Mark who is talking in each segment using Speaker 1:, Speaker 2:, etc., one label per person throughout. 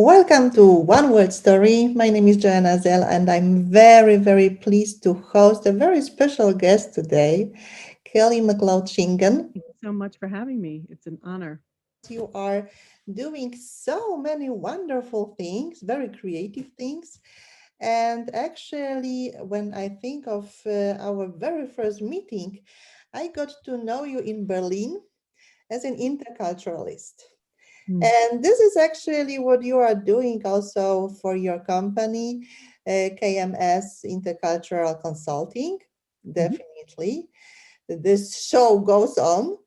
Speaker 1: Welcome to One Word Story. My name is Joanna Zell, and I'm very, very pleased to host a very special guest today, Kelly McLeod-Shingen.
Speaker 2: Thank you so much for having me. It's an honor.
Speaker 1: You are doing so many wonderful things, very creative things. And actually, when I think of our very first meeting, I got to know you in Berlin as an interculturalist.
Speaker 2: Mm.
Speaker 1: And this is actually what you are doing also for your company, KMS Intercultural Consulting.
Speaker 2: Mhm.
Speaker 1: Definitely. This show goes on.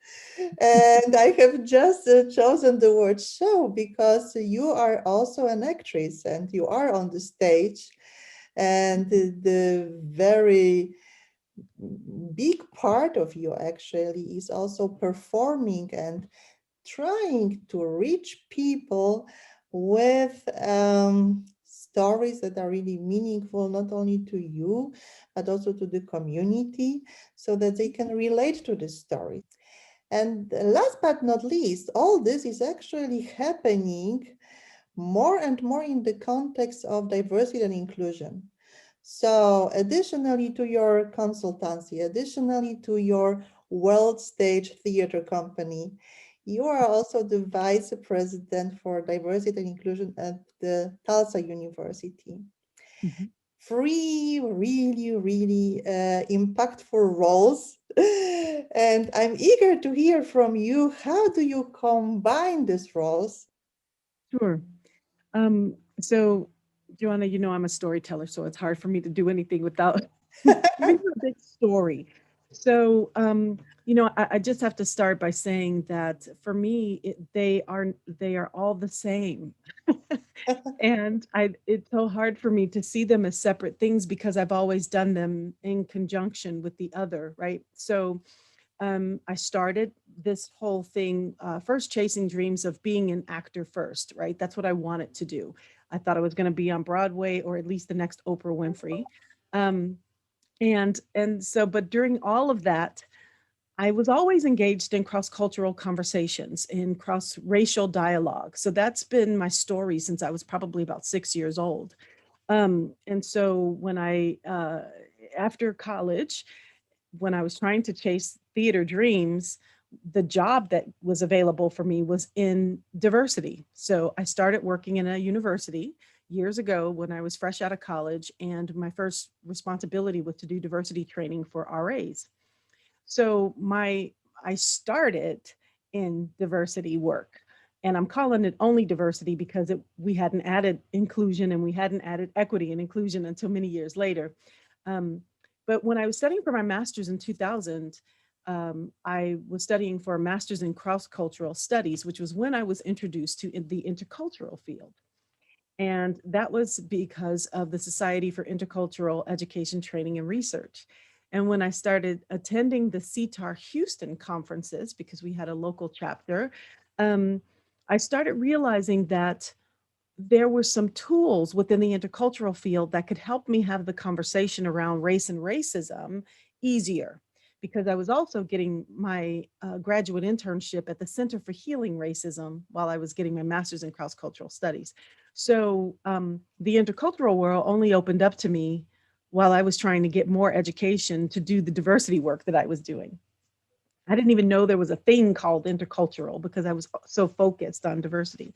Speaker 1: And I have just chosen the word show because you are also an actress and you are on the stage. And the very big part of you actually is also performing and trying to reach people with stories that are really meaningful, not only to you, but also to the community, so that they can relate to the stories. And last but not least, all this is actually happening more and more in the context of diversity and inclusion. So, additionally to your consultancy, additionally to your world stage theater company, you are also the vice president for diversity and inclusion at the Tulsa University.
Speaker 2: Mhm.
Speaker 1: Three really, really impactful roles. And I'm eager to hear from you. How do you combine these roles?
Speaker 2: Sure. So, Joanna, I'm a storyteller, so it's hard for me to do anything without giving you a big story. So, I just have to start by saying that for me, they are all the same. And it's so hard for me to see them as separate things because I've always done them in conjunction with the other, right? So, I started this whole thing first chasing dreams of being an actor first, right? That's what I wanted to do. I thought I was going to be on Broadway or at least the next Oprah Winfrey. Um, but during all of that, I was always engaged in cross cultural conversations, in cross racial dialogue. So that's been my story since I was probably about 6 years old. And so after college, when I was trying to chase theater dreams, the job that was available for me was in diversity. So I started working in a university years ago when I was fresh out of college, and my first responsibility was to do diversity training for RAs. So I started in diversity work. And I'm calling it only diversity because we hadn't added inclusion and we hadn't added equity and inclusion until many years later. Um, but when I was studying for my master's in 2000, I was studying for a master's in cross cultural studies, which was when I was introduced to the intercultural field. And that was because of the Society for Intercultural Education, Training, and Research. And when I started attending the CTAR Houston conferences, because we had a local chapter, um, I started realizing that there were some tools within the intercultural field that could help me have the conversation around race and racism easier. Because I was also getting my graduate internship at the Center for Healing Racism while I was getting my master's in cross cultural studies. So the intercultural world only opened up to me while I was trying to get more education to do the diversity work that I was doing. I didn't even know there was a thing called intercultural because I was so focused on diversity.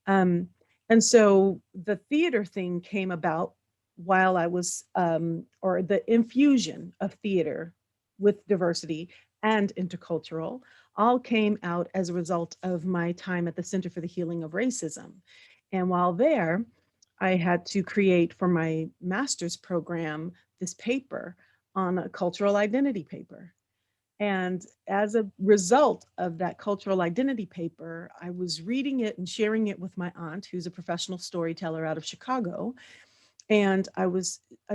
Speaker 2: Um, and so the theater thing came about while I was, or the infusion of theater with diversity and intercultural all came out as a result of my time at the Center for the Healing of Racism. And while there, I had to create for my master's program this paper on a cultural identity paper. And as a result of that cultural identity paper, I was reading it and sharing it with my aunt, who's a professional storyteller out of Chicago. And I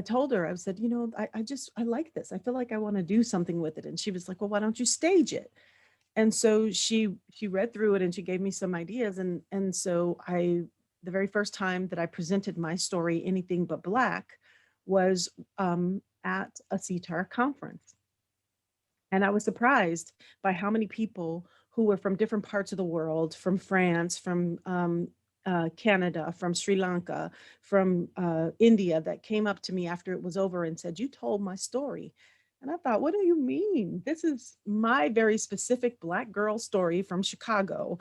Speaker 2: told her, I said, I like this. I feel like I want to do something with it. And she was like, well, why don't you stage it? And so she read through it and she gave me some ideas. And so the very first time that I presented my story, Anything But Black, was at a CTAR conference. And I was surprised by how many people who were from different parts of the world, from France, from Canada, from Sri Lanka, from India, that came up to me after it was over and said, "You told my story." And I thought, what do you mean? This is my very specific Black girl story from Chicago.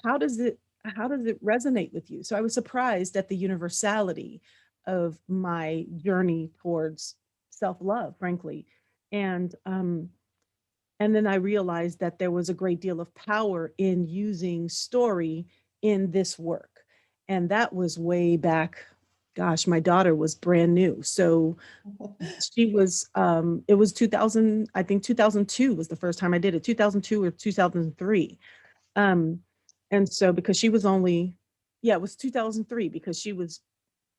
Speaker 2: How does it resonate with you? So I was surprised at the universality of my journey towards self-love, frankly. And then I realized that there was a great deal of power in using story in this work. And that was way back, gosh, my daughter was brand new. So she was, it was 2000, I think 2002 was the first time I did it, 2002 or 2003. Um, and so because she was only, yeah, it was 2003 because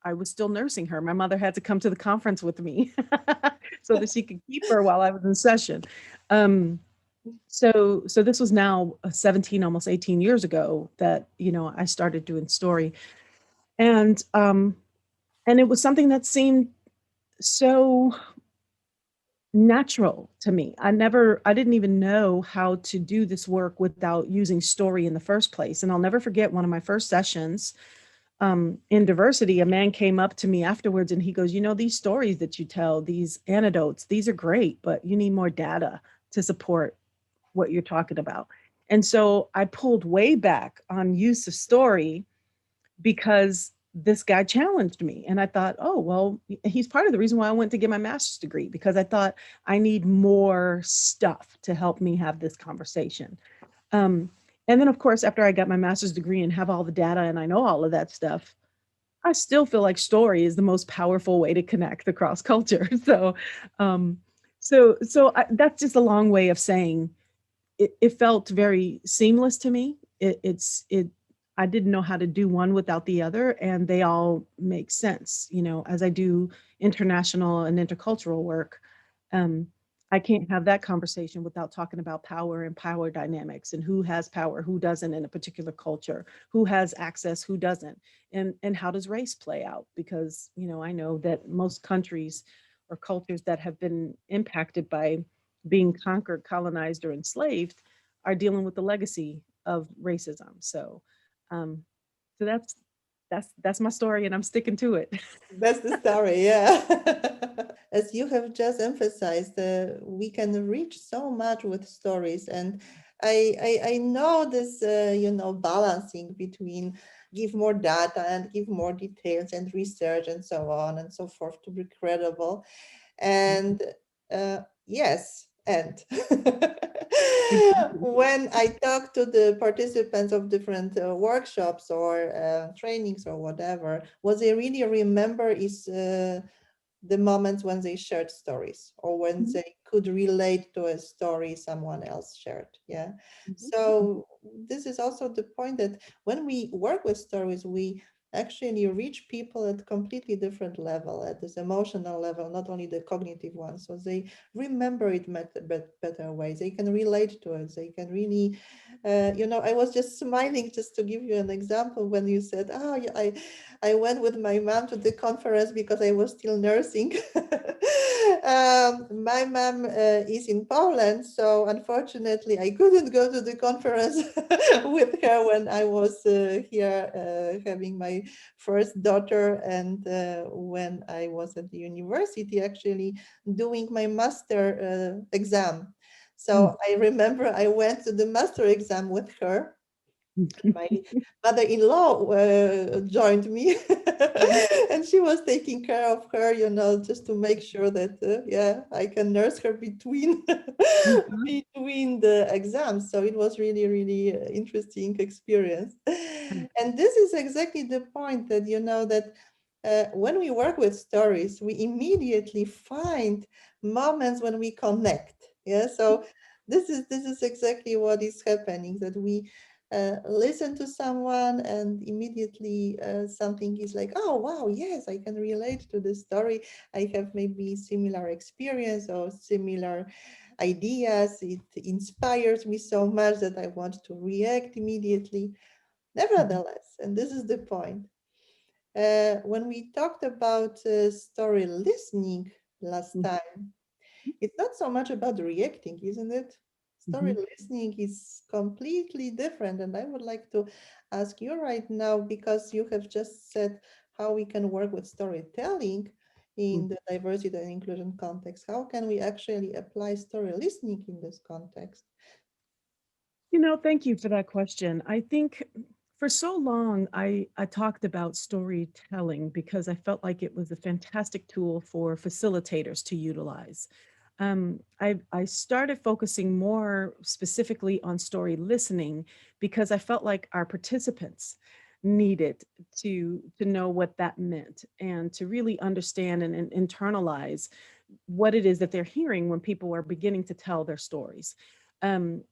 Speaker 2: I was still nursing her. My mother had to come to the conference with me so that she could keep her while I was in session. Um, so this was now 17, almost 18 years ago that, I started doing story. And and it was something that seemed so natural to me. I didn't even know how to do this work without using story in the first place. And I'll never forget one of my first sessions in diversity. A man came up to me afterwards and he goes, "These stories that you tell, these anecdotes, these are great, but you need more data to support what you're talking about." And so I pulled way back on use of story because this guy challenged me. And I thought, oh, well, he's part of the reason why I went to get my master's degree, because I thought I need more stuff to help me have this conversation. Um, and then, of course, after I got my master's degree and have all the data and I know all of that stuff, I still feel like story is the most powerful way to connect across culture. Um, that's just a long way of saying it felt very seamless to me. I didn't know how to do one without the other, and they all make sense. As I do international and intercultural work, um, I can't have that conversation without talking about power and power dynamics and who has power, who doesn't in a particular culture, who has access, who doesn't, and how does race play out? Because I know that most countries or cultures that have been impacted by being conquered, colonized, or enslaved are dealing with the legacy of racism. Um, so that's my story, and I'm sticking to it.
Speaker 1: That's the story, yeah. As you have just emphasized, we can reach so much with stories, and I know this, balancing between give more data and give more details and research and so on and so forth to be credible. And yes, and
Speaker 2: Exactly.
Speaker 1: when I talk to the participants of different workshops or trainings or whatever, what they really remember is the moments when they shared stories or when
Speaker 2: Mhm,
Speaker 1: they could relate to a story someone else shared. Yeah.
Speaker 2: mhm,
Speaker 1: So this is also the point that when we work with stories, we actually reach people at completely different level, at this emotional level, not only the cognitive one. So they remember it better ways. They can relate to it. They can really, I was just smiling just to give you an example when you said, "Oh, yeah, I went with my mom to the conference because I was still nursing." My mom is in Poland, so unfortunately, I couldn't go to the conference with her when I was here having my first daughter, and when I was at the university, actually doing my master exam.
Speaker 2: mhm,
Speaker 1: So I remember I went to the master exam with her. My mother-in-law joined me and she was taking care of her, just to make sure that yeah, I can nurse her between
Speaker 2: mhm,
Speaker 1: between the exams. So it was really really interesting experience.
Speaker 2: mhm,
Speaker 1: And this is exactly the point that that when we work with stories, we immediately find moments when we connect. Yeah, so this is exactly what is happening, that we listen to someone and immediately something is like, oh wow, yes, I can relate to this story. I have maybe similar experience or similar ideas. It inspires me so much that I want to react immediately.
Speaker 2: mhm,
Speaker 1: Nevertheless, and this is the point, when we talked about story listening last
Speaker 2: mhm.
Speaker 1: time, it's not so much about reacting, isn't it? story listening is completely different. And I would like to ask you right now, because you have just said how we can work with storytelling in
Speaker 2: Mhm.
Speaker 1: the diversity and inclusion context. How can we actually apply story listening in this context?
Speaker 2: Thank you for that question. I think for so long, I talked about storytelling because I felt like it was a fantastic tool for facilitators to utilize. I started focusing more specifically on story listening because I felt like our participants needed to know what that meant and to really understand and internalize what it is that they're hearing when people are beginning to tell their stories. And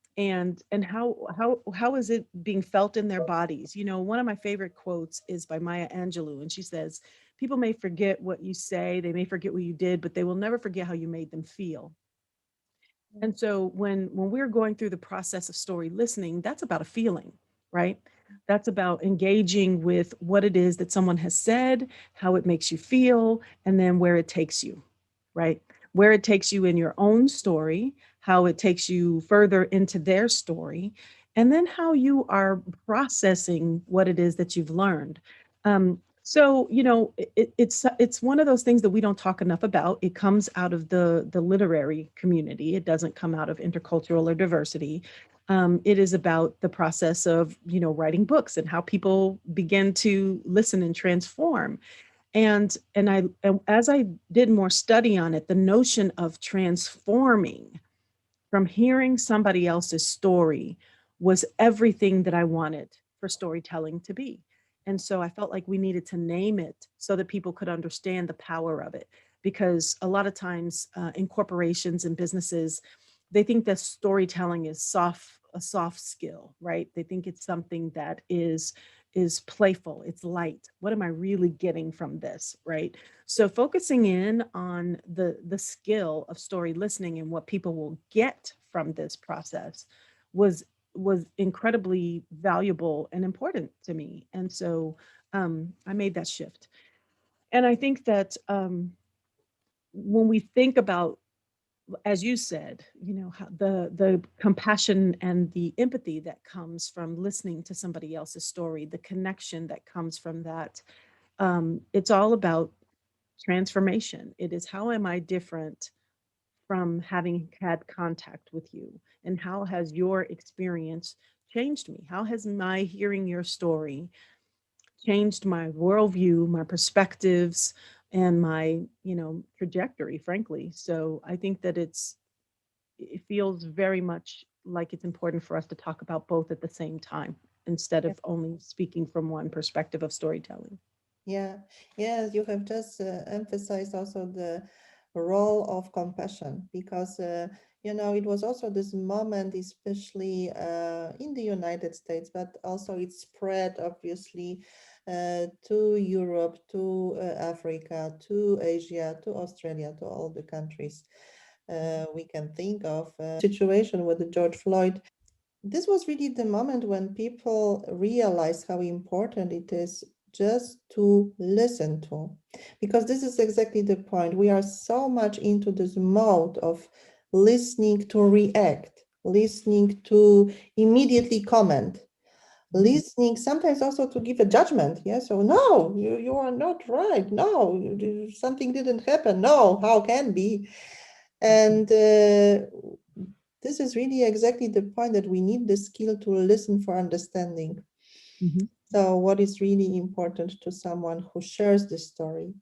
Speaker 2: how is it being felt in their bodies? One of my favorite quotes is by Maya Angelou, and she says, "People may forget what you say, they may forget what you did, but they will never forget how you made them feel." And so when we're going through the process of story listening, that's about a feeling, right? That's about engaging with what it is that someone has said, how it makes you feel, and then where it takes you, right? Where it takes you in your own story, how it takes you further into their story, and then how you are processing what it is that you've learned. So it's one of those things that we don't talk enough about. It comes out of the literary community. It doesn't come out of intercultural or diversity. It is about the process of writing books and how people begin to listen and transform. And as I did more study on it, the notion of transforming from hearing somebody else's story was everything that I wanted for storytelling to be. And so I felt like we needed to name it so that people could understand the power of it. Because a lot of times in corporations and businesses, they think that storytelling is a soft skill, right? They think it's something that is playful, it's light. What am I really getting from this, right? So focusing in on the skill of story listening and what people will get from this process was was incredibly valuable and important to me. And so I made that shift. And I think that when we think about, as you said, how the compassion and the empathy that comes from listening to somebody else's story, the connection that comes from that, it's all about transformation. It is, how am I different from having had contact with you? And how has your experience changed me? How has my hearing your story changed my worldview, my perspectives, and my, trajectory, frankly? So I think that it feels very much like it's important for us to talk about both at the same time instead of only speaking from one perspective of storytelling.
Speaker 1: Yeah, yes, you have just emphasized also the role of compassion because, it was also this moment, especially in the United States, but also it spread obviously to Europe, to Africa, to Asia, to Australia, to all the countries we can think of. Situation with the George Floyd, this was really the moment when people realized how important it is just to listen to. Because this is exactly the point. We are so much into this mode of listening to react, listening to immediately comment,
Speaker 2: Mhm.
Speaker 1: listening sometimes also to give a judgment. Yeah, so no, you are not right. No, something didn't happen. No, how can be? And this is really exactly the point that we need the skill to listen for understanding.
Speaker 2: Mhm.
Speaker 1: So, what is really important to someone who shares this story?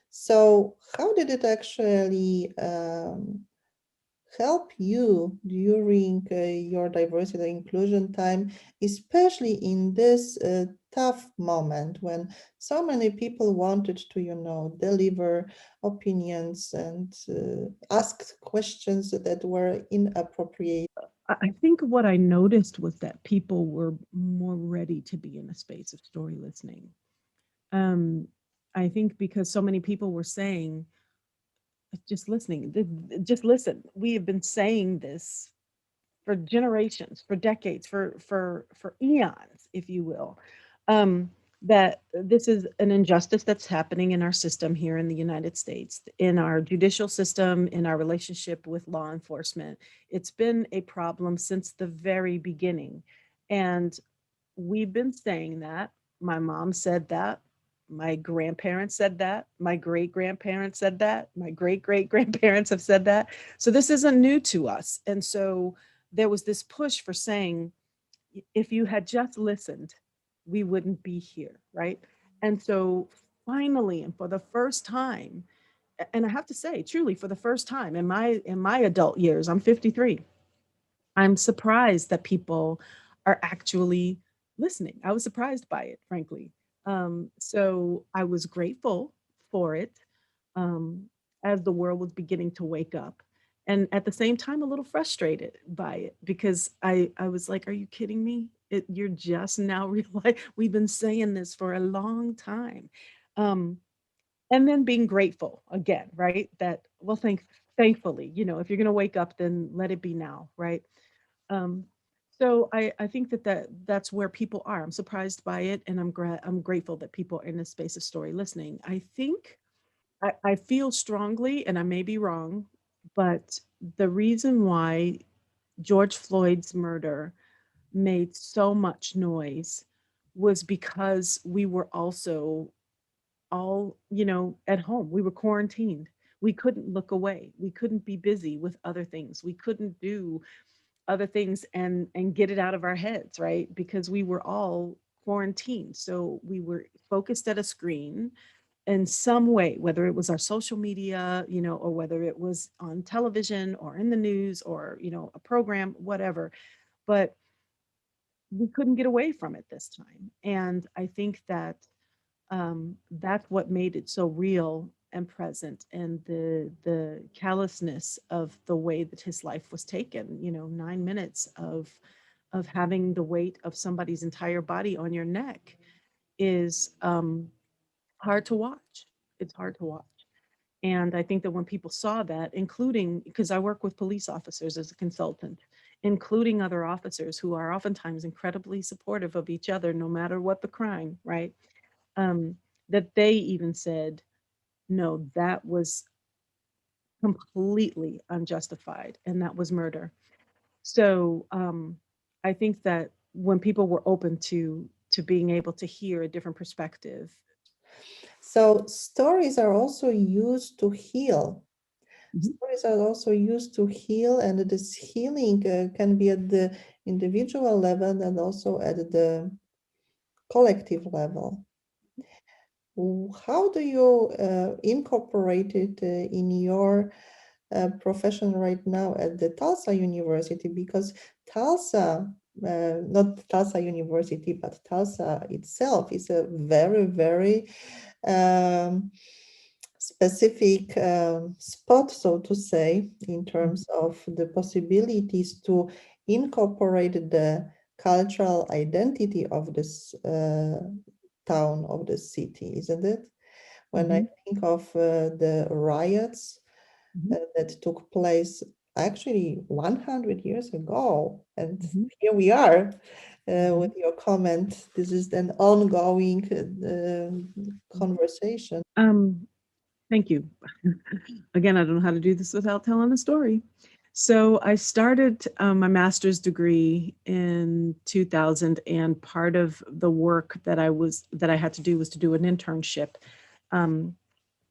Speaker 1: So, how did it actually help you during your diversity and inclusion time, especially in this tough moment when so many people wanted to, deliver opinions and ask questions that were inappropriate?
Speaker 2: I think what I noticed was that people were more ready to be in a space of story listening. Um, I think because so many people were saying, just listening, just listen. We have been saying this for generations, for decades, for eons, if you will. Um, that this is an injustice that's happening in our system here in the United States, in our judicial system, in our relationship with law enforcement. It's been a problem since the very beginning. And we've been saying that. My mom said that. My grandparents said that. My great grandparents said that. My great great grandparents have said that. So this isn't new to us. And so there was this push for saying, if you had just listened, we wouldn't be here, right? And so finally, and for the first time, and I have to say, truly, for the first time in my adult years, I'm 53. I'm surprised that people are actually listening. I was surprised by it, frankly. So I was grateful for it, um, as the world was beginning to wake up. And at the same time, a little frustrated by it because I was like, are you kidding me? You're just now realizing we've been saying this for a long time. Um, and then being grateful again, right? That, well, thankfully, if you're going to wake up, then let it be now, right? Um, so I think that's where people are. I'm surprised by it, and I'm grateful that people are in this space of story listening. I think I feel strongly, and I may be wrong, but the reason why George Floyd's murder made so much noise was because we were also all, at home. We were quarantined. We couldn't look away. We couldn't be busy with other things. We couldn't do other things and get it out of our heads, right? Because we were all quarantined. So we were focused at a screen in some way, whether it was our social media, or whether it was on television or in the news or, a program, whatever. But we couldn't get away from it this time. And I think that that's what made it so real and present, and the callousness of the way that his life was taken. 9 minutes of having the weight of somebody's entire body on your neck is hard to watch. It's hard to watch. And I think that when people saw that, including because I work with police officers as a consultant, including other officers who are oftentimes incredibly supportive of each other, no matter what the crime, right? um, that they even said, no, that was completely unjustified and that was murder. So I think that when people were open to being able to hear a different perspective.
Speaker 1: So stories are also used to heal.
Speaker 2: Mhm,
Speaker 1: Stories are also used to heal, and this healing can be at the individual level and also at the collective level. How do you incorporate it in your profession right now at the Tulsa University? Because Tulsa, not Tulsa University, but Tulsa itself is a very, very um, specific spot, so to say, in
Speaker 2: mhm,
Speaker 1: terms of the possibilities to incorporate the cultural identity of this town, of the city, isn't it? When I
Speaker 2: mhm,
Speaker 1: think of the riots
Speaker 2: mhm,
Speaker 1: that took place actually 100 years ago, and
Speaker 2: mhm,
Speaker 1: here we are with
Speaker 2: mhm.
Speaker 1: your comment. This is an ongoing conversation.
Speaker 2: Um, Thank you. Again, I don't know how to do this without telling a story. So I started my master's degree in 2000, and part of the work that I had to do was to do an internship. Um,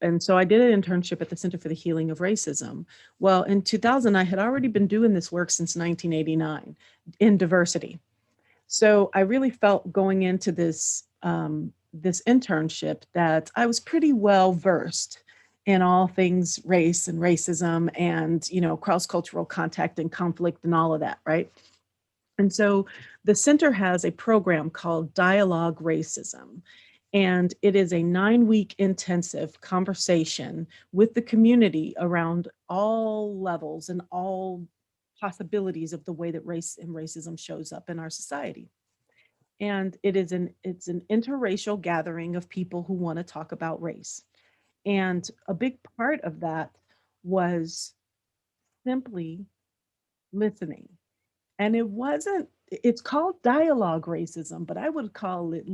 Speaker 2: and so I did an internship at the Center for the Healing of Racism. Well, in 2000, I had already been doing this work since 1989 in diversity. So I really felt going into this internship that I was pretty well versed in all things race and racism and cross cultural contact and conflict and all of that, right? And so the center has a program called Dialogue Racism. And it is a 9-week intensive conversation with the community around all levels and all possibilities of the way that race and racism shows up in our society. And it's an interracial gathering of people who want to talk about race. And a big part of that was simply listening. And it's called dialogue racism, but I would call it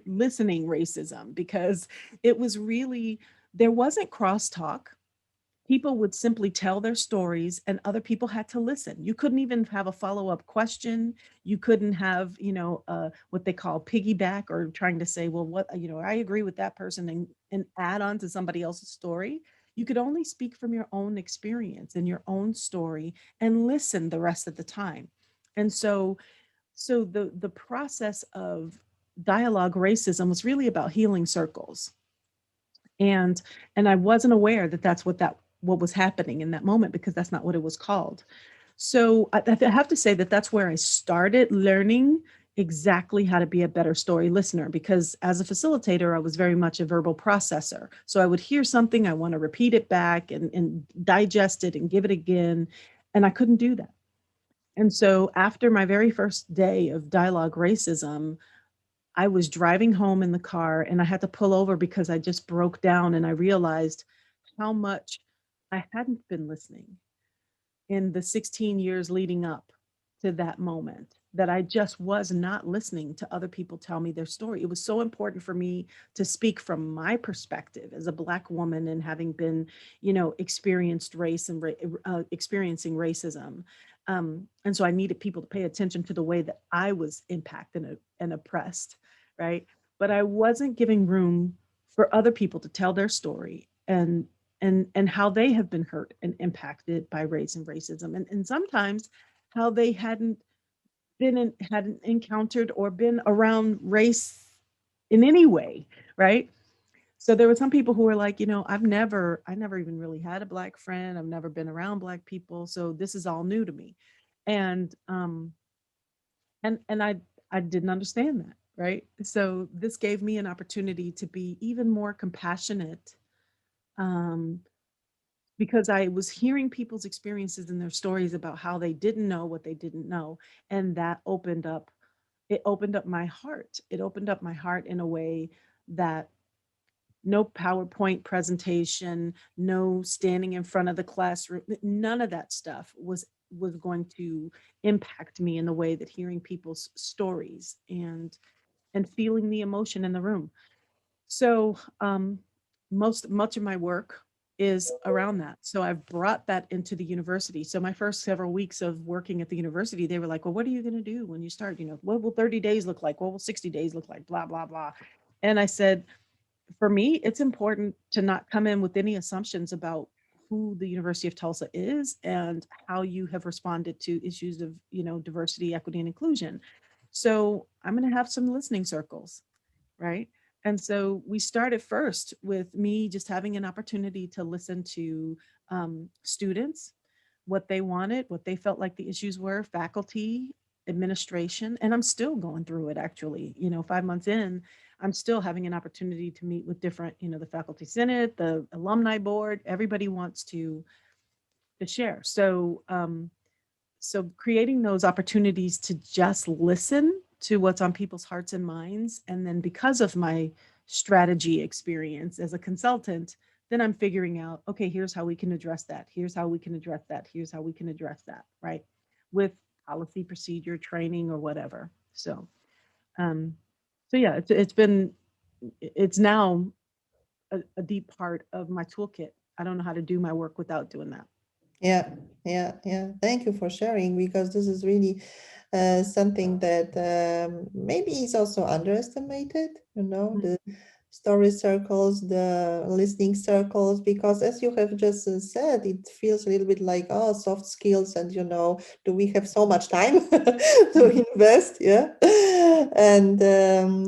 Speaker 2: listening racism, because it was really, there wasn't crosstalk. People would simply tell their stories and other people had to listen. You couldn't even have a follow-up question. You couldn't have, what they call piggyback, or trying to say, well, what, I agree with that person, and add on to somebody else's story. You could only speak from your own experience and your own story and listen the rest of the time. And so the process of dialogue racism was really about healing circles. And I wasn't aware that what was happening in that moment, because that's not what it was called. So I have to say that that's where I started learning exactly how to be a better story listener, because as a facilitator I was very much a verbal processor. So I would hear something, I want to repeat it back and digest it and give it again, and I couldn't do that. And so after my very first day of dialogue racism, I was driving home in the car and I had to pull over because I just broke down, and I realized how much I hadn't been listening in the 16 years leading up to that moment, that I just was not listening to other people tell me their story. It was so important for me to speak from my perspective as a Black woman, and having been, experienced race and experiencing racism. And so I needed people to pay attention to the way that I was impacted and oppressed, right? But I wasn't giving room for other people to tell their story, and how they have been hurt and impacted by race and racism, and sometimes how they hadn't encountered or been around race in any way, right? So there were some people who were like, I never even really had a Black friend, I've never been around Black people, so this is all new to me. And um and and i i didn't understand that, right? So this gave me an opportunity to be even more compassionate, um because I was hearing people's experiences and their stories about how they didn't know what they didn't know. And that opened up my heart. It opened up my heart in a way that no PowerPoint presentation, no standing in front of the classroom, none of that stuff was going to impact me in the way that hearing people's stories and feeling the emotion in the room. So much of my work is around that. So I've brought that into the university. So my first several weeks of working at the university, they were like, well, what are you going to do when you start? What will 30 days look like? What will 60 days look like? Blah, blah, blah. And I said, for me, it's important to not come in with any assumptions about who the University of Tulsa is and how you have responded to issues of, diversity, equity, and inclusion. So I'm going to have some listening circles, right? And so we started first with me just having an opportunity to listen to students, what they wanted, what they felt like the issues were, faculty, administration. And I'm still going through it, actually. 5 months in, I'm still having an opportunity to meet with different, the faculty senate, the alumni board. Everybody wants to share. So creating those opportunities to just listen to what's on people's hearts and minds, and then because of my strategy experience as a consultant, then I'm figuring out, okay, here's how we can address that, here's how we can address that, here's how we can address that, right? With policy, procedure, training, or whatever. Um so yeah, it's now a deep part of my toolkit. I don't know how to do my work without doing that.
Speaker 1: Yeah, yeah, yeah. Thank you for sharing, because this is really something that maybe is also underestimated, the story circles, the listening circles, because as you have just said, it feels a little bit like, oh, soft skills, and do we have so much time to invest? Yeah. And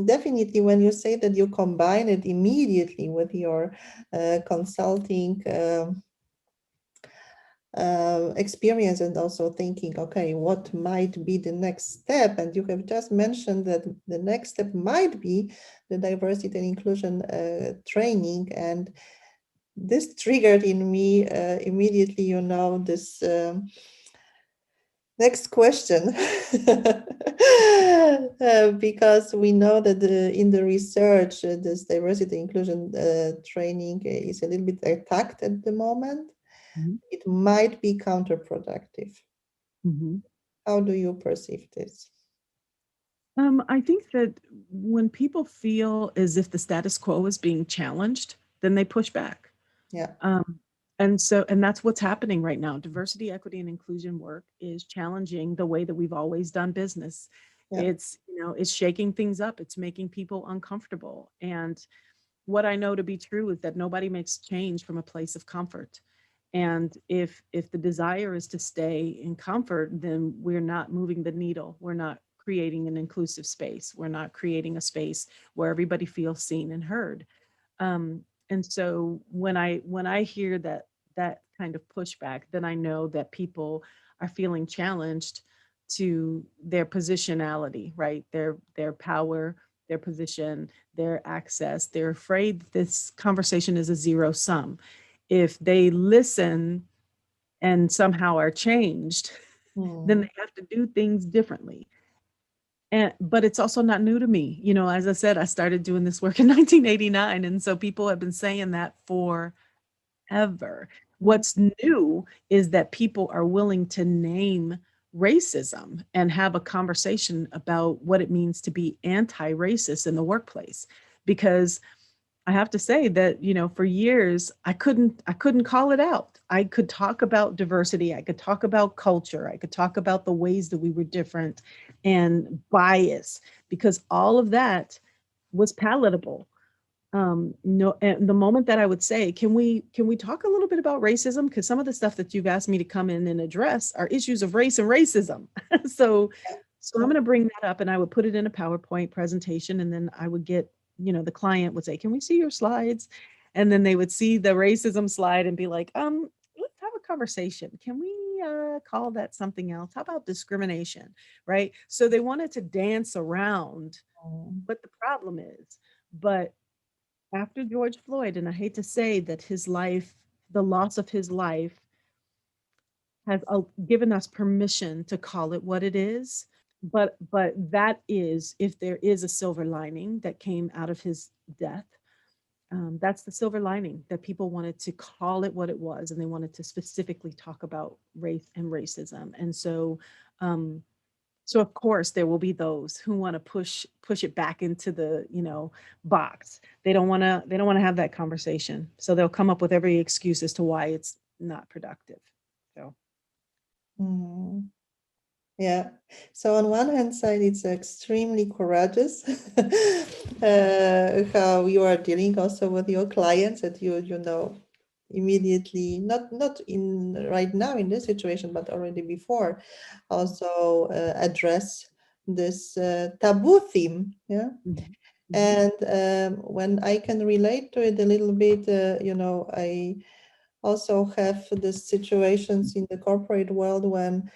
Speaker 1: definitely when you say that you combine it immediately with your consulting experience, and also thinking, okay, what might be the next step? And you have just mentioned that the next step might be the diversity and inclusion training. And this triggered in me immediately, this next question. Because we know that in the research, this diversity inclusion training is a little bit attacked at the moment.
Speaker 2: Mhm.
Speaker 1: It might be counterproductive.
Speaker 2: Mhm.
Speaker 1: How do you perceive this?
Speaker 2: I think that when people feel as if the status quo is being challenged, then they push back.
Speaker 1: Yeah,
Speaker 2: Um, and that's what's happening right now. Diversity, equity, and inclusion work is challenging the way that we've always done business.
Speaker 1: yeah.
Speaker 2: It's shaking things up. It's making people uncomfortable. And what I know to be true is that nobody makes change from a place of comfort. And if the desire is to stay in comfort, then we're not moving the needle. We're not creating an inclusive space. We're not creating a space where everybody feels seen and heard. And so when I hear that kind of pushback, then I know that people are feeling challenged to their positionality, right? Their power, their position, their access. They're afraid that this conversation is a zero sum. If they listen and somehow are changed, then
Speaker 1: Mm,
Speaker 2: they have to do things differently. And but it's also not new to me. As I said, I started doing this work in 1989, and so people have been saying that forever.
Speaker 1: mm,
Speaker 2: What's new is that people are willing to name racism and have a conversation about what it means to be anti-racist in the workplace. Because I have to say that, for years I couldn't call it out. I could talk about diversity, I could talk about culture, I could talk about the ways that we were different and bias, because all of that was palatable. No, and the moment that I would say, can we talk a little bit about racism? Because some of the stuff that you've asked me to come in and address are issues of race and racism. so
Speaker 1: yeah,
Speaker 2: so I'm
Speaker 1: yeah.
Speaker 2: going to bring that up, and I would put it in a PowerPoint presentation, and then I would get, the client would say, can we see your slides? And then they would see the racism slide and be like, let's have a conversation. Can we call that something else? How about discrimination? Right. So they wanted to dance around
Speaker 1: Mm,
Speaker 2: what the problem is. But after George Floyd, and I hate to say that his life, the loss of his life, has given us permission to call it what it is. But that is, if there is a silver lining that came out of his death, that's the silver lining, that people wanted to call it what it was, and they wanted to specifically talk about race and racism. And um, so of course there will be those who want to push it back into the, box. They don't want to have that conversation. So they'll come up with every excuse as to why it's not productive. So
Speaker 1: mm. Yeah. So on one hand side, it's extremely courageous how you are dealing also with your clients, that you immediately, not in right now in this situation, but already before, also address this taboo theme. Yeah.
Speaker 2: mhm, mhm,
Speaker 1: And when I can relate to it a little bit, I also have the situations in the corporate world when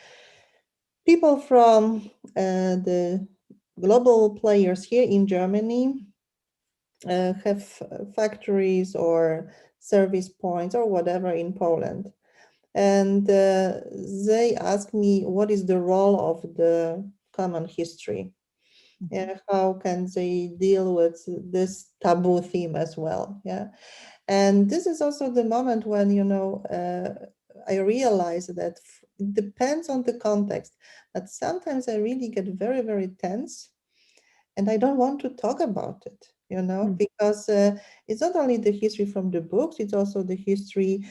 Speaker 1: people from the global players here in Germany have factories or service points or whatever in Poland. And they ask me what is the role of the common history.
Speaker 2: mhm,
Speaker 1: Yeah, how can they deal with this taboo theme as well? Yeah. And this is also the moment when, I realize that it depends on the context. But sometimes I really get very, very tense and I don't want to talk about it,
Speaker 2: mhm,
Speaker 1: because it's not only the history from the books, it's also the history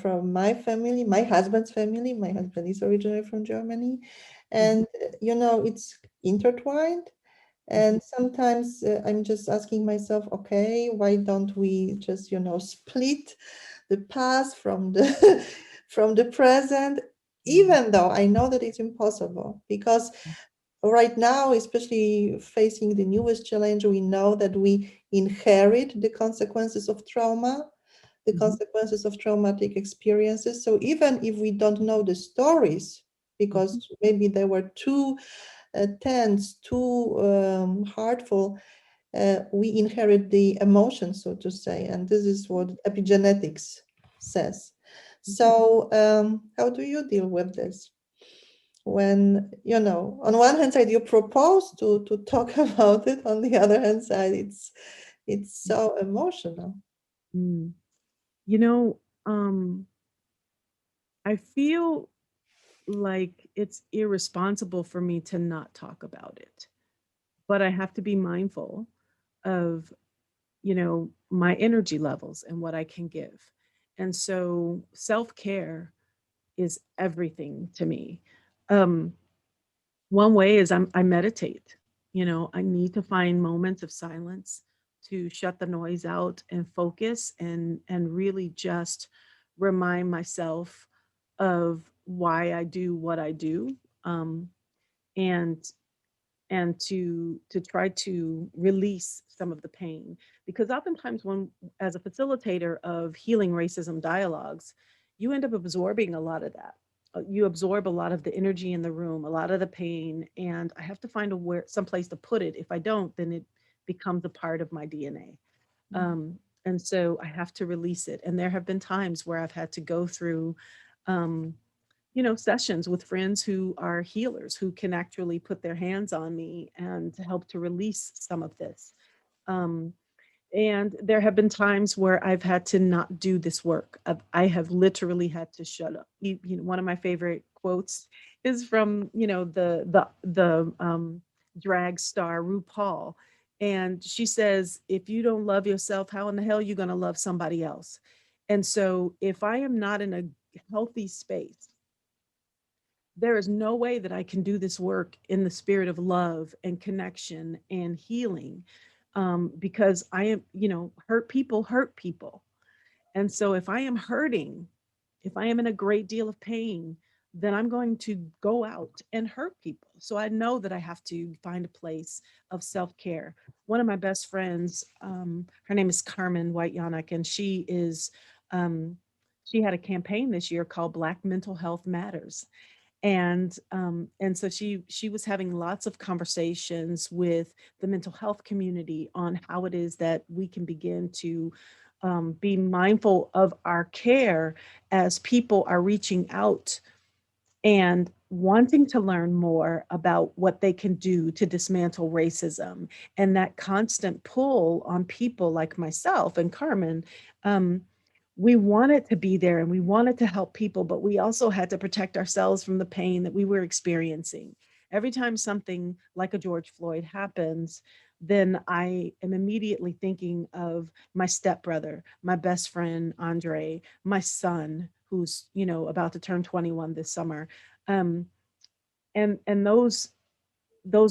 Speaker 1: from my family, my husband's family. My husband is originally from Germany.
Speaker 2: mhm,
Speaker 1: And, it's intertwined.
Speaker 2: mhm,
Speaker 1: And sometimes I'm just asking myself, okay, why don't we just, split the past from the from the present,
Speaker 2: mhm,
Speaker 1: even though I know that it's impossible, because right now, especially facing the newest challenge, we know that we inherit the consequences of trauma, the
Speaker 2: mhm,
Speaker 1: consequences of traumatic experiences. So even if we don't know the stories,
Speaker 2: mhm,
Speaker 1: because maybe they were too tense, too hurtful, we inherit the emotions, so to say. And this is what epigenetics says.
Speaker 2: mhm.
Speaker 1: So, how do you deal with this? When, on one hand side, you propose to talk about it, on the other hand side, it's so emotional.
Speaker 2: Mm. You know, I feel like it's irresponsible for me to not talk about it. but I have to be mindful of, my energy levels and what I can give. And so self-care is everything to me. Um, One way is I meditate. I need to find moments of silence to shut the noise out and focus and really just remind myself of why I do what I do. Um, and to try to release some of the pain, because oftentimes, when as a facilitator of healing racism dialogues, you end up absorbing a lot of that. You absorb a lot of the energy in the room, a lot of the pain, and I have to find a where some place to put it. If I don't, then it becomes a part of my DNA. And so I have to release it. And there have been times where I've had to go through um, sessions with friends who are healers, who can actually put their hands on me and to help to release some of this. Um, and there have been times where I've had to not do this work. I have literally had to shut up. One of my favorite quotes is from, the drag star RuPaul. And she says, if you don't love yourself, how in the hell are you going to love somebody else? And so if I am not in a healthy space, there is no way that I can do this work in the spirit of love and connection and healing, because I am, hurt people hurt people. And so if I am hurting, if I am in a great deal of pain, then I'm going to go out and hurt people. So I know that I have to find a place of self care. One of my best friends, her name is Carmen White Yannick, and um, she had a campaign this year called Black Mental Health Matters. And so she was having lots of conversations with the mental health community on how it is that we can begin to be mindful of our care as people are reaching out and wanting to learn more about what they can do to dismantle racism, and that constant pull on people like myself and Carmen. um, we wanted to be there and we wanted to help people, but we also had to protect ourselves from the pain that we were experiencing. Every time something like a George Floyd happens, then I am immediately thinking of my stepbrother, my best friend Andre, my son, who's about to turn 21 this summer. um, and those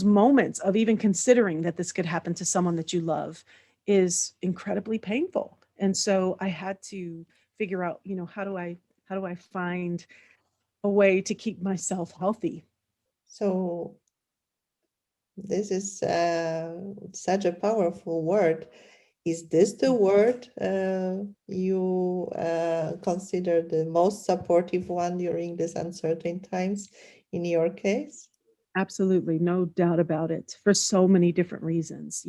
Speaker 2: moments of even considering that this could happen to someone that you love is incredibly painful. And so I had to figure out, how do I find a way to keep myself healthy.
Speaker 1: So this is such a powerful word. Is this the word you consider the most supportive one during these uncertain times in your case?
Speaker 2: Absolutely, no doubt about it, for so many different reasons.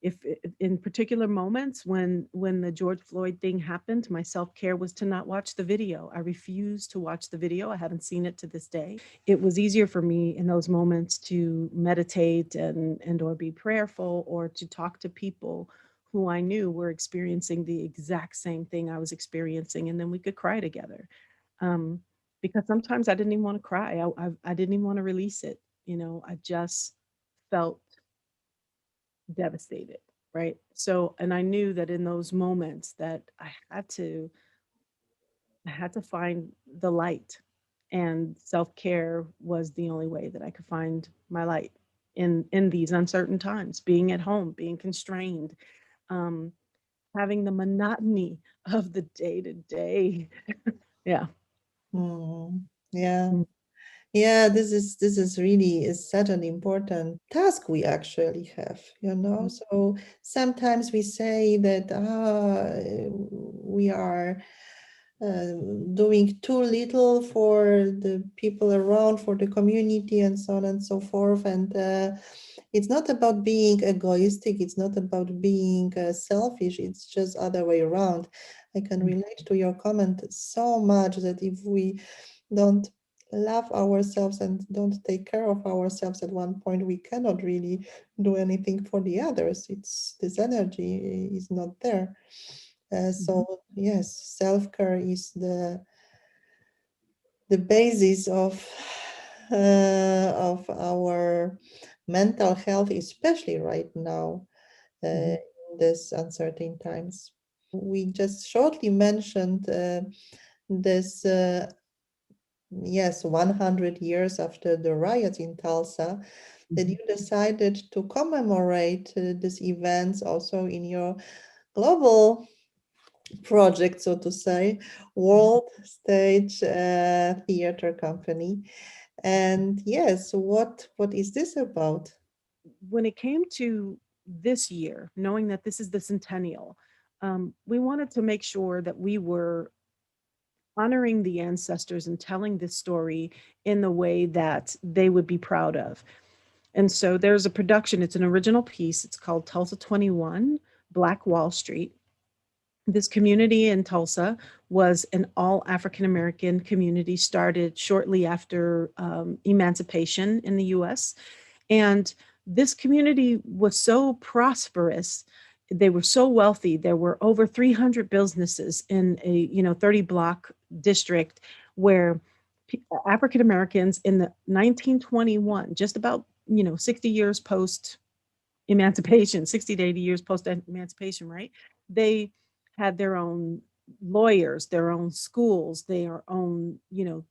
Speaker 2: If in particular moments when the George Floyd thing happened, my self-care was to not watch the video. I refused to watch the video. I haven't seen it to this day. It was easier for me in those moments to meditate and or be prayerful, or to talk to people who I knew were experiencing the exact same thing I was experiencing, and then we could cry together. Um, because sometimes I didn't even want to cry. I didn't even want to release it. I just felt devastated, right? So, and I knew that in those moments that I had to find the light, and self-care was the only way that I could find my light in these uncertain times, being at home, being constrained, um, having the monotony of the day to day. Yeah.
Speaker 1: Hmm. Yeah.
Speaker 2: Mm.
Speaker 1: Yeah, this is really is such an important task we actually have, you know. So sometimes we say that we are uh, doing too little for the people around, for the community, and so on and so forth. And it's not about being egoistic. It's not about being selfish. It's just other way around. I can
Speaker 2: Mm.
Speaker 1: relate to your comment so much that if we don't love ourselves and don't take care of ourselves at one point, we cannot really do anything for the others. It's this energy is not there.
Speaker 2: Mhm.
Speaker 1: So yes, self-care is the basis of our mental health, especially right now
Speaker 2: Mhm.
Speaker 1: in these uncertain times. We just shortly mentioned this, yes, 100 years after the riots in Tulsa, that you
Speaker 2: Mhm.
Speaker 1: decided to commemorate these events also in your global project, so to say,
Speaker 2: Mhm.
Speaker 1: world stage theater company. And yes, what is this about?
Speaker 2: When it came to this year, knowing that this is the centennial, we wanted to make sure that we were honoring the ancestors and telling this story in the way that they would be proud of. And so there's a production, it's an original piece. It's called Tulsa 21, Black Wall Street. This community in Tulsa was an all African American community started shortly after emancipation in the US. And this community was so prosperous. They were so wealthy. There were over 300 businesses in a 30 block district where African Americans in the 1921, just about 60 years post emancipation, 60 to 80 years post emancipation, right? They had their own lawyers, their own schools, their own,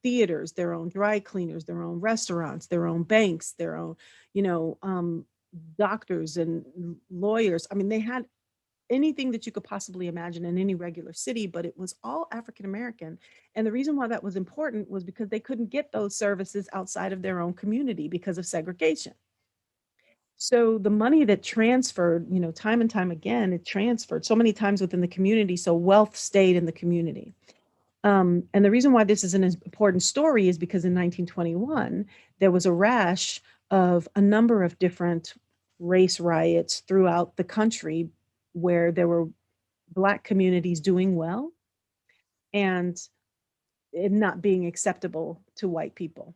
Speaker 2: theaters, their own dry cleaners, their own restaurants, their own banks, their own, you know, um, doctors and lawyers. I mean, they had anything that you could possibly imagine in any regular city, but it was all African American. And the reason why that was important was because they couldn't get those services outside of their own community because of segregation. So the money that transferred, time and time again, it transferred so many times within the community. So wealth stayed in the community. And the reason why this is an important story is because in 1921, there was a rash of a number of different race riots throughout the country where there were Black communities doing well and it not being acceptable to white people.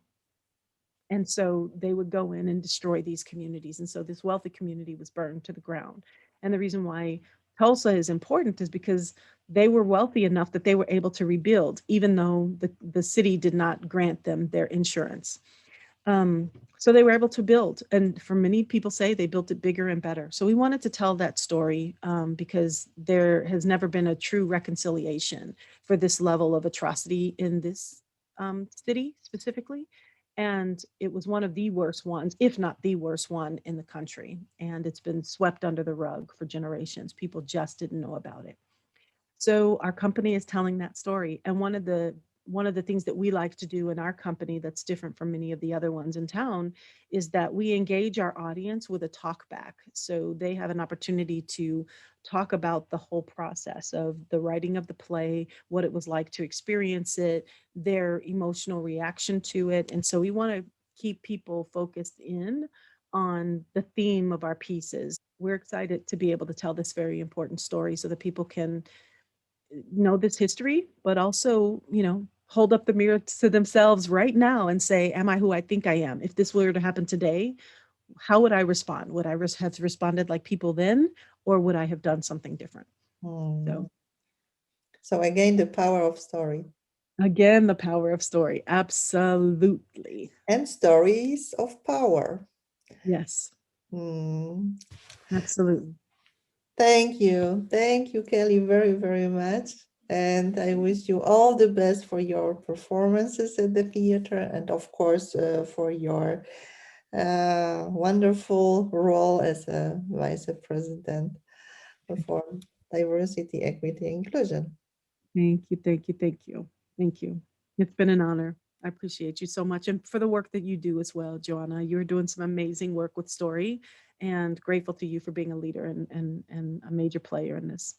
Speaker 2: And so they would go in and destroy these communities. And so this wealthy community was burned to the ground. And the reason why Tulsa is important is because they were wealthy enough that they were able to rebuild, even though the city did not grant them their insurance. Um, so they were able to build. And for many people say they built it bigger and better. So we wanted to tell that story because there has never been a true reconciliation for this level of atrocity in this city specifically. And it was one of the worst ones, if not the worst one in the country. And it's been swept under the rug for generations. People just didn't know about it. So our company is telling that story. And one of the things that we like to do in our company that's different from many of the other ones in town is that we engage our audience with a talk back. So they have an opportunity to talk about the whole process of the writing of the play, what it was like to experience it, their emotional reaction to it. And so we want to keep people focused in on the theme of our pieces. We're excited to be able to tell this very important story so that people can know this history, but also, hold up the mirror to themselves right now and say, am I who I think I am? If this were to happen today, how would I respond? Would I have responded like people then, or would I have done something different?
Speaker 1: Hmm.
Speaker 2: So,
Speaker 1: So again, the power of story
Speaker 2: again, the power of story. Absolutely.
Speaker 1: and stories of power.
Speaker 2: Yes,
Speaker 1: Hmm.
Speaker 2: absolutely.
Speaker 1: Thank you, Kelly, very, very much. And I wish you all the best for your performances at the theater and, of course, for your wonderful role as a vice president for diversity, equity, inclusion.
Speaker 2: Thank you. Thank you. Thank you. Thank you. It's been an honor. I appreciate you so much. And for the work that you do as well, Joanna. You're doing some amazing work with Story and grateful to you for being a leader and a major player in this.